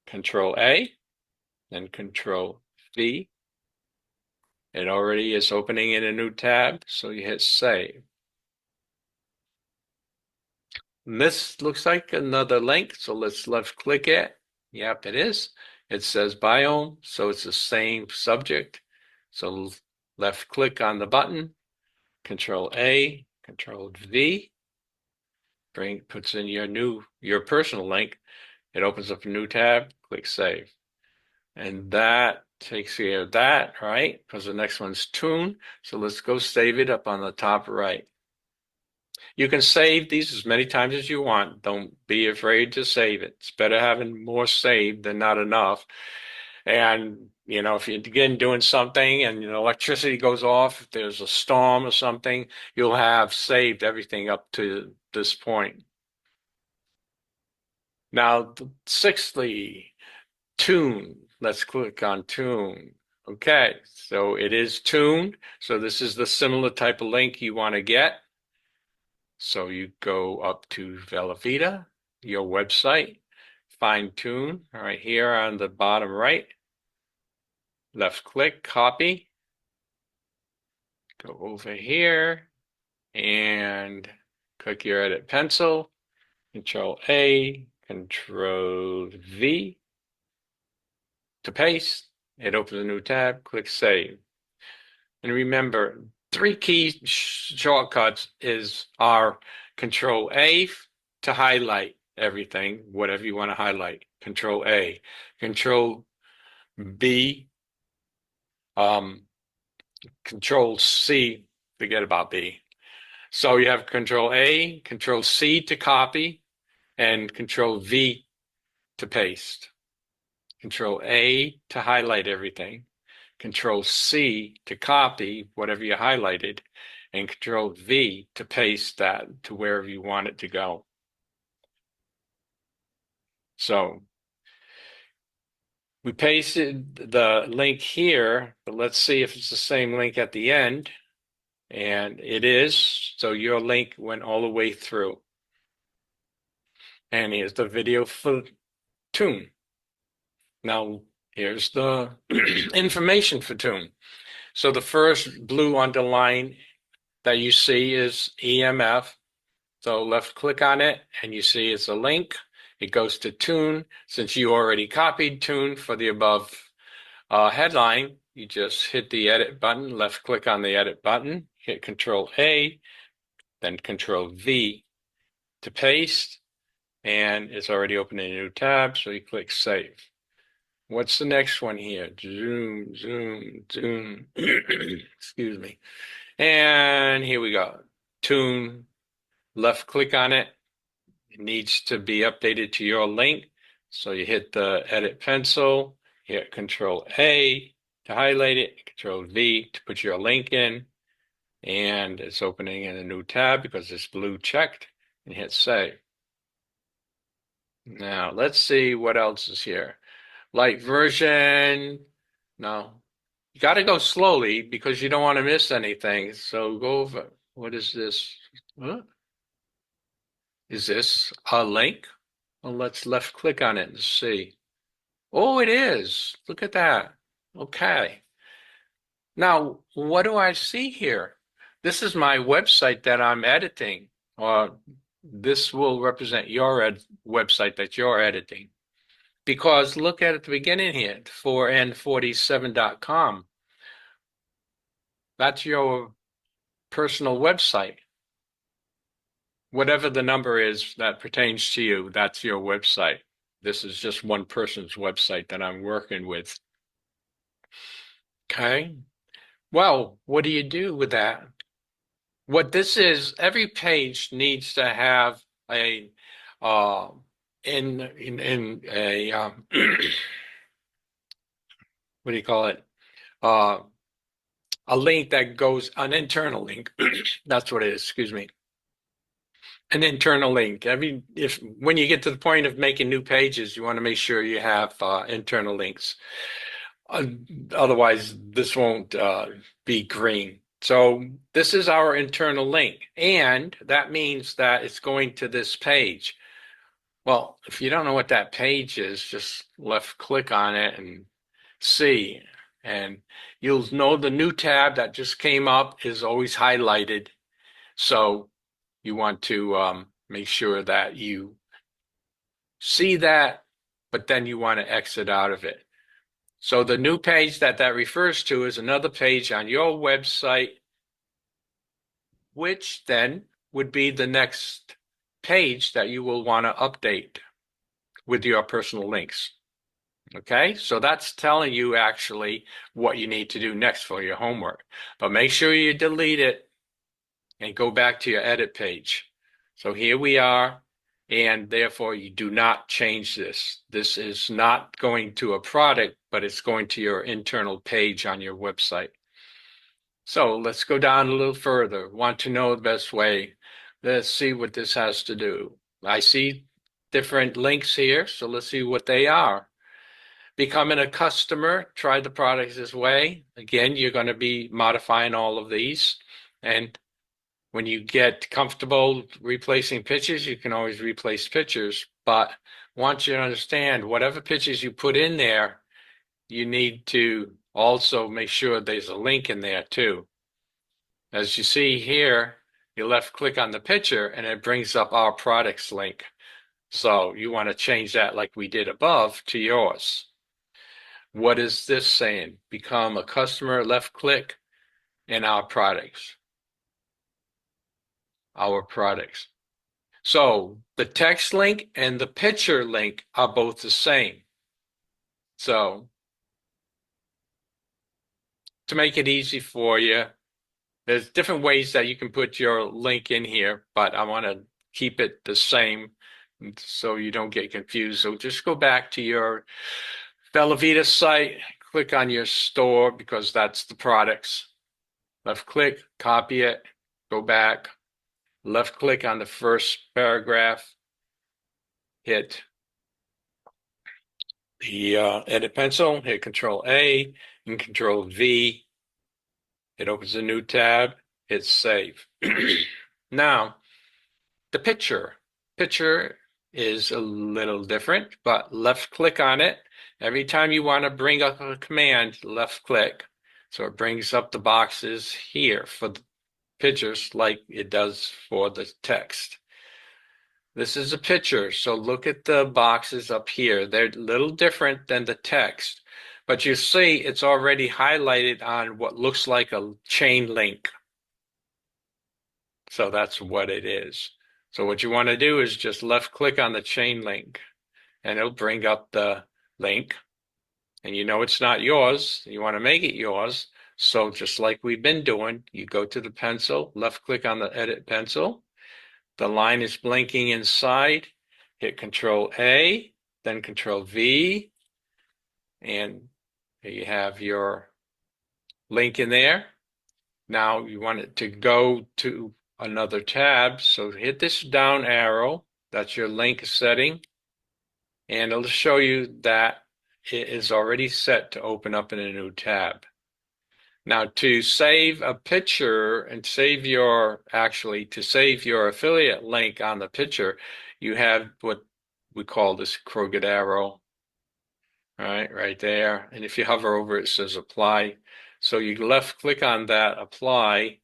Control A, then Control V. It already is opening in a new tab, so you hit save. And this looks like another link, so let's left click it. Yep, it is. It says biome, so it's the same subject. So left click on the button, Control A, Control V, puts in your personal link. It opens up a new tab, click save. And that takes care of that, right? Because the next one's tune. So let's go save it up on the top right. You can save these as many times as you want. Don't be afraid to save it. It's better having more saved than not enough. And, if you're again doing something and electricity goes off, if there's a storm or something, you'll have saved everything up to this point. Now, sixthly, tune. Let's click on tune. Okay, so it is tuned. So this is the similar type of link you want to get. So you go up to Velavita, your website, find tune right here on the bottom right. Left click, copy. Go over here and click your edit pencil. Control A, Control V to paste. It opens a new tab, click save. And remember, three key shortcuts are Control A to highlight everything, whatever you want to highlight. Control A. Control B, Control C, forget about B. So you have Control A, Control C to copy, and Control V to paste. Control A to highlight everything. Control C to copy whatever you highlighted, and Control V to paste that to wherever you want it to go. So we pasted the link here, but let's see if it's the same link at the end. And it is. So your link went all the way through. And here's the video for Tune. Now, here's the information for Tune. So the first blue underline that you see is EMF. So left click on it and you see it's a link. It goes to Tune. Since you already copied Tune for the above headline, you just hit the edit button, left click on the edit button, hit Control A, then Control V to paste, and it's already opening a new tab, so you click Save. What's the next one here? Zoom, zoom, zoom. Excuse me. And here we go. Tune, left click on it. It needs to be updated to your link. So you hit the edit pencil, hit Control A to highlight it, Control V to put your link in, and it's opening in a new tab because it's blue checked, and hit Save. Now let's see what else is here. Light version. No, you got to go slowly because you don't want to miss anything. So go over. What is this? What? Is this a link? Well, let's left click on it and see. Oh, it is. Look at that. Okay. Now, what do I see here? This is my website that I'm editing, or this will represent your website that you're editing. Because look at the beginning here, 4n47.com. That's your personal website. Whatever the number is that pertains to you, that's your website. This is just one person's website that I'm working with. Okay. Well, what do you do with that? What this is, every page needs to have a in a what do you call it? A link that goes, an internal link. That's what it is. Excuse me. An internal link. When you get to the point of making new pages, you want to make sure you have internal links. Otherwise, this won't be green. So this is our internal link, and that means that it's going to this page. Well, if you don't know what that page is, just left click on it and see, and you'll know the new tab that just came up is always highlighted. So you want to make sure that you see that, but then you want to exit out of it. So the new page that refers to is another page on your website, which then would be the next page that you will want to update with your personal links. Okay, so that's telling you actually what you need to do next for your homework. But make sure you delete it and go back to your edit page. So here we are, and therefore you do not change this. This is not going to a product, but it's going to your internal page on your website. So let's go down a little further. Want to know the best way? Let's see what this has to do. I see different links here, so let's see what they are. Becoming a customer, try the products this way. Again, you're going to be modifying all of these. And when you get comfortable replacing pictures, you can always replace pictures. But I want you to understand, whatever pictures you put in there, you need to also make sure there's a link in there too. As you see here, you left click on the picture and it brings up our products link. So you want to change that like we did above to yours. What is this saying? Become a customer, left click, and our products. Our products. So the text link and the picture link are both the same. So to make it easy for you, there's different ways that you can put your link in here, but I want to keep it the same so you don't get confused. So just go back to your Bella Vita site, click on your store because that's the products. Left click, copy it, go back, left click on the first paragraph, hit the edit pencil, hit Control A and Control V. It opens a new tab, hit save. Now, the picture is a little different, but left click on it. Every time you want to bring up a command, left click. So it brings up the boxes here for the pictures like it does for the text. This is a picture, so look at the boxes up here. They're a little different than the text, but you see it's already highlighted on what looks like a chain link. So that's what it is. So what you want to do is just left click on the chain link and it'll bring up the link. And you know it's not yours. You want to make it yours. So just like we've been doing, you go to the pencil, left click on the edit pencil. The line is blinking inside. Hit Control A, then Control V, and you have your link in there. Now you want it to go to another tab, so hit this down arrow. That's your link setting, and it'll show you that it is already set to open up in a new tab. Now to save a picture and save your affiliate link on the picture, you have what we call this crooked arrow, right there. And if you hover over it, it says apply. So you left click on that, apply,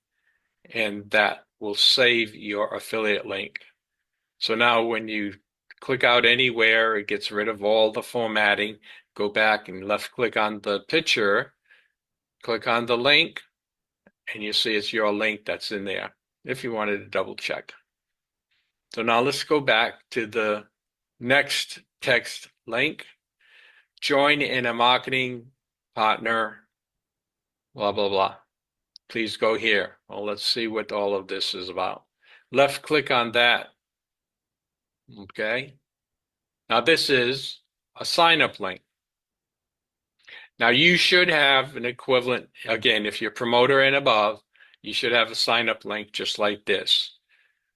and that will save your affiliate link. So now when you click out anywhere, it gets rid of all the formatting. Go back and left click on the picture, click on the link, and you see it's your link that's in there if you wanted to double check. So now let's go back to the next text link. Join in a marketing partner, blah, blah, blah. Please go here. Well, let's see what all of this is about. Left click on that. Okay. Now this is a sign up link. Now you should have an equivalent, again, if you're promoter and above, you should have a sign up link just like this.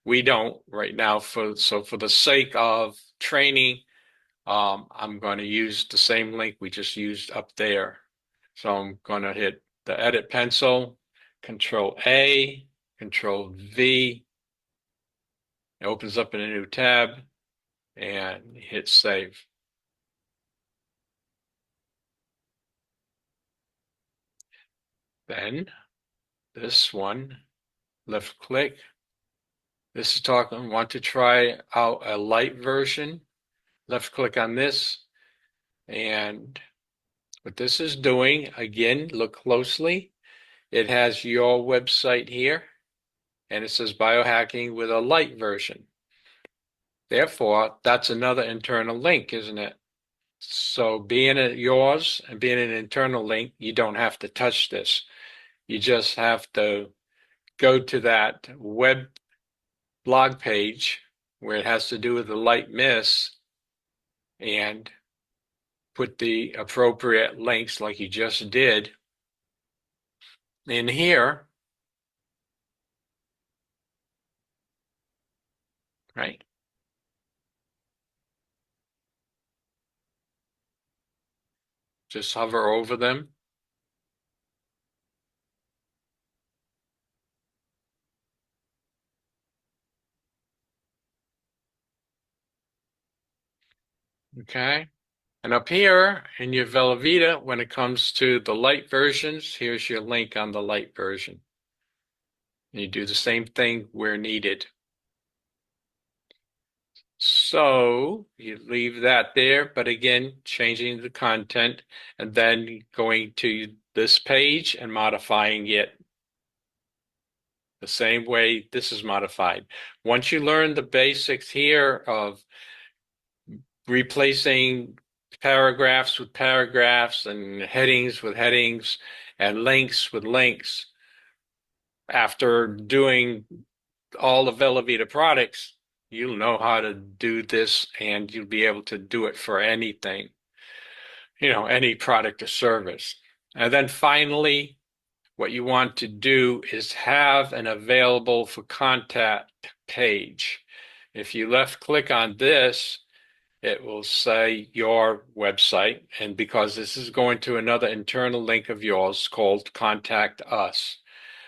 We don't right now, so for the sake of training, I'm going to use the same link we just used up there. So I'm going to hit the edit pencil, Control A, Control V. It opens up in a new tab and hit save. Then this one, left click. This is talking, want to try out a light version. Left click on this. And what this is doing, again, look closely. It has your website here, and it says biohacking with a light version. Therefore, that's another internal link, isn't it? So being yours and being an internal link, you don't have to touch this. You just have to go to that web blog page where it has to do with the light mist and put the appropriate links like you just did in here, right? Just hover over them. Okay. And up here in your Velveeta, when it comes to the light versions, here's your link on the light version. And you do the same thing where needed. So you leave that there, but again, changing the content and then going to this page and modifying it the same way this is modified. Once you learn the basics here of replacing paragraphs with paragraphs and headings with headings and links with links, after doing all the Velveeta products, you'll know how to do this and you'll be able to do it for anything, any product or service. And then finally, what you want to do is have an available for contact page. If you left click on this, it will say your website. And because this is going to another internal link of yours called Contact Us.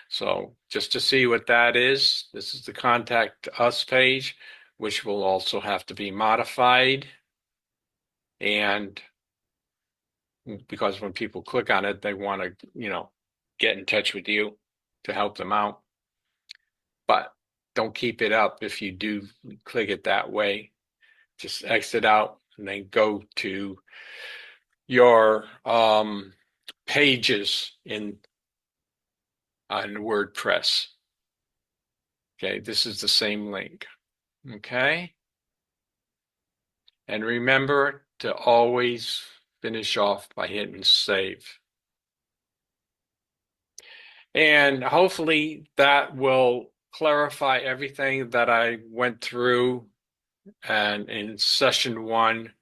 So just to see what that is, this is the Contact Us page. which will also have to be modified. And because when people click on it, they want to, get in touch with you to help them out. But don't keep it up if you do click it that way. Just exit out and then go to your pages on WordPress. Okay, this is the same link. Okay. And remember to always finish off by hitting save. And hopefully that will clarify everything that I went through and in session 1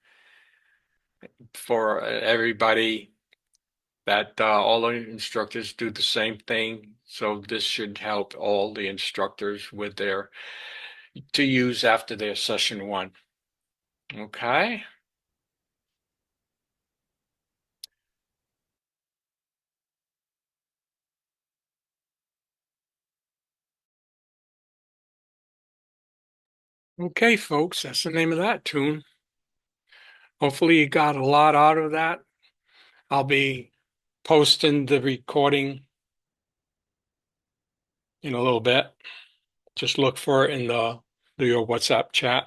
for everybody, that all the instructors do the same thing. So this should help all the instructors with to use after their session 1. Okay. Okay, folks, that's the name of that tune. Hopefully you got a lot out of that. I'll be posting the recording in a little bit. Just look for it in your WhatsApp chat.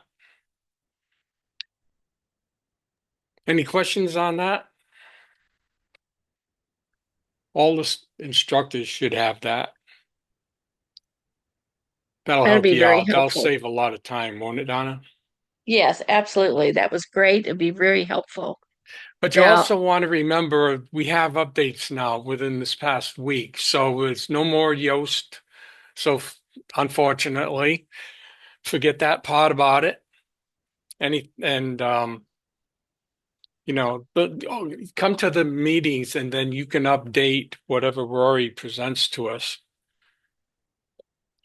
Any questions on that? All the instructors should have that. That'll That'd help be you very out. That'll helpful. save a lot of time, won't it, Donna? Yes, absolutely. That was great. It'd be very helpful. But you Now, also want to remember we have updates now within this past week. So it's no more Yoast. So unfortunately, forget that part about it. Come to the meetings and then you can update whatever Rory presents to us.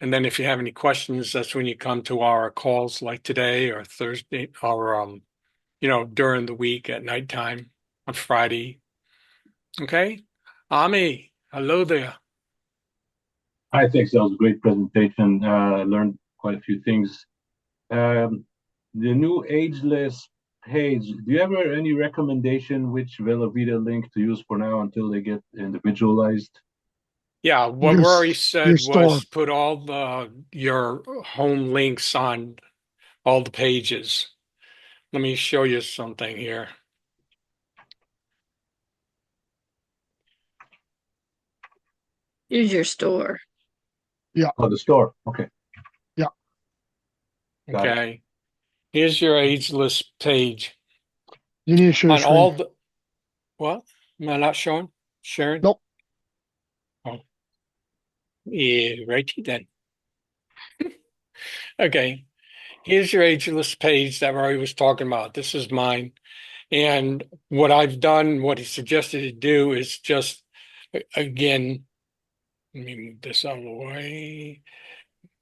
And then if you have any questions, that's when you come to our calls like today or Thursday or during the week at nighttime on Friday. Okay. Ami, hello there. Hi, thanks. That was a great presentation. I learned quite a few things. The new ageless page, do you have any recommendation which Velavita link to use for now until they get individualized? Yeah, what Your Rory your said store. was put all your home links on all the pages. Let me show you something here. use your store. Yeah, Oh, the store. Okay, yeah. got it. Okay. Here's your ageless page. You need to share your On screen. all the what? Am I not showing? Sharing? Nope. Oh, yeah, righty then. Okay. Here's your ageless page that Rory was talking about. This is mine. And what I've done, what he suggested to do is just, again, let me move this out of the way.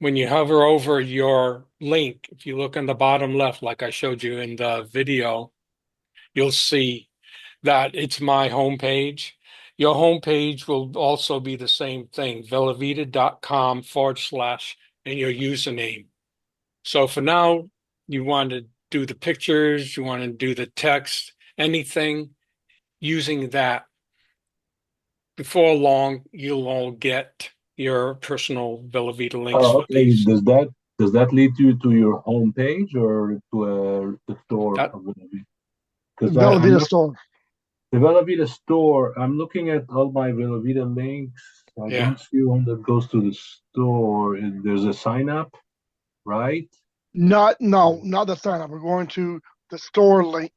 When you hover over your link, if you look on the bottom left, like I showed you in the video, you'll see that it's my homepage. Your homepage will also be the same thing, velavita.com/ and your username. So for now, you want to do the pictures, you want to do the text, anything using that. Before long, you'll all get your personal Velavita links Oh, with okay. these. Does that lead you to your home page or to the store That, of Velavita? Because I'm Velveeta looking store. the Velavita store. I'm looking at all my Velavita links. I yeah. don't see one that goes to the store. There's a sign up, right? Not the sign up. We're going to the store link.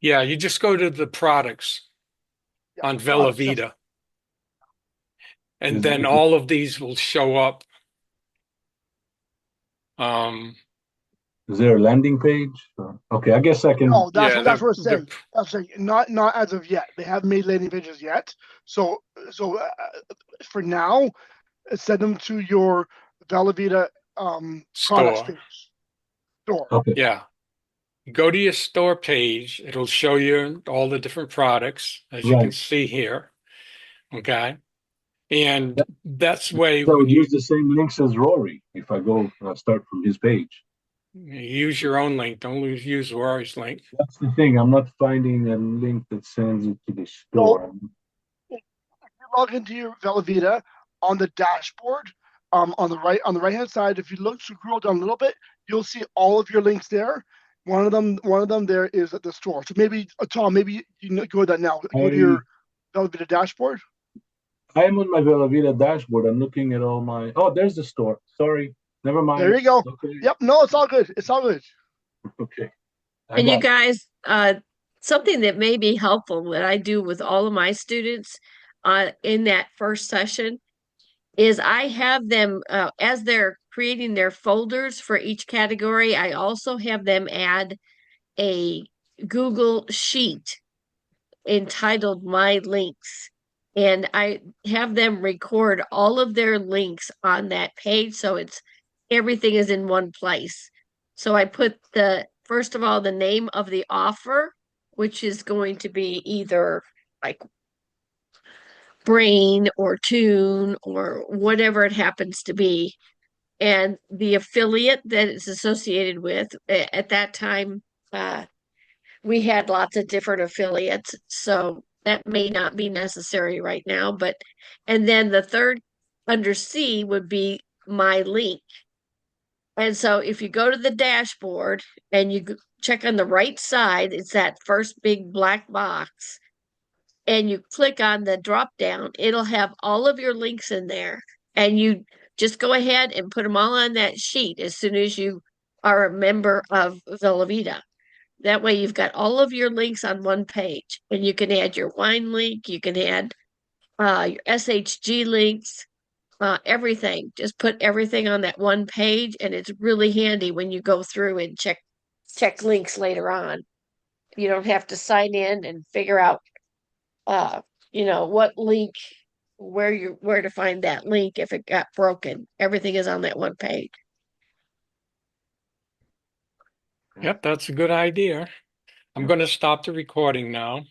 Yeah, you just go to the products Yeah, on the products. Yes. Velavita, and Is, then is all of these will show up. Um, Is there a landing page? Okay, I guess I can. No, yeah, that's what I'm the saying. That's saying not as of yet. They haven't made landing pages yet. So for now, send them to your Velveeta products store. page store. Okay, Yeah. Go to your store page. It'll show you all the different products, as you can right. see here. Okay. And that's way So I when would you, use the same links as Rory if I go start from his page. Use your own link. Don't use Rory's link. That's the thing. I'm not finding a link that sends it to the So store. if you log into your Velavita on the dashboard, on the right hand side, if you look scroll down a little bit, you'll see all of your links there. One of them there is at the store. So maybe Tom, maybe you can go to that now. Go to I your Velavita dashboard. I'm on my Velavita dashboard. I'm looking at all my. Oh, there's the store. Sorry, never There mind. you go. Okay, Yep. No, it's all good. It's all good. okay. I And you got. guys, something that may be helpful that I do with all of my students in that first session is I have them, as they're creating their folders for each category, I also have them add a Google Sheet entitled My Links. And I have them record all of their links on that page. So everything is in one place. So I put first of all, the name of the offer, which is going to be either like Brain or Tune or whatever it happens to be, and the affiliate that it's associated with. At that time, we had lots of different affiliates, so that may not be necessary right now. And then the third under C would be my link. And so if you go to the dashboard and you check on the right side, it's that first big black box, and you click on the drop down, it'll have all of your links in there. And you just go ahead and put them all on that sheet as soon as you are a member of Velavita. That way you've got all of your links on one page, and you can add your wine link, you can add your SHG links, everything. Just put everything on that one page, and it's really handy when you go through and check links later on. You don't have to sign in and figure out uh, what link, where to find that link if it got broken. Everything is on that one page. Yep, that's a good idea. I'm going to stop the recording now.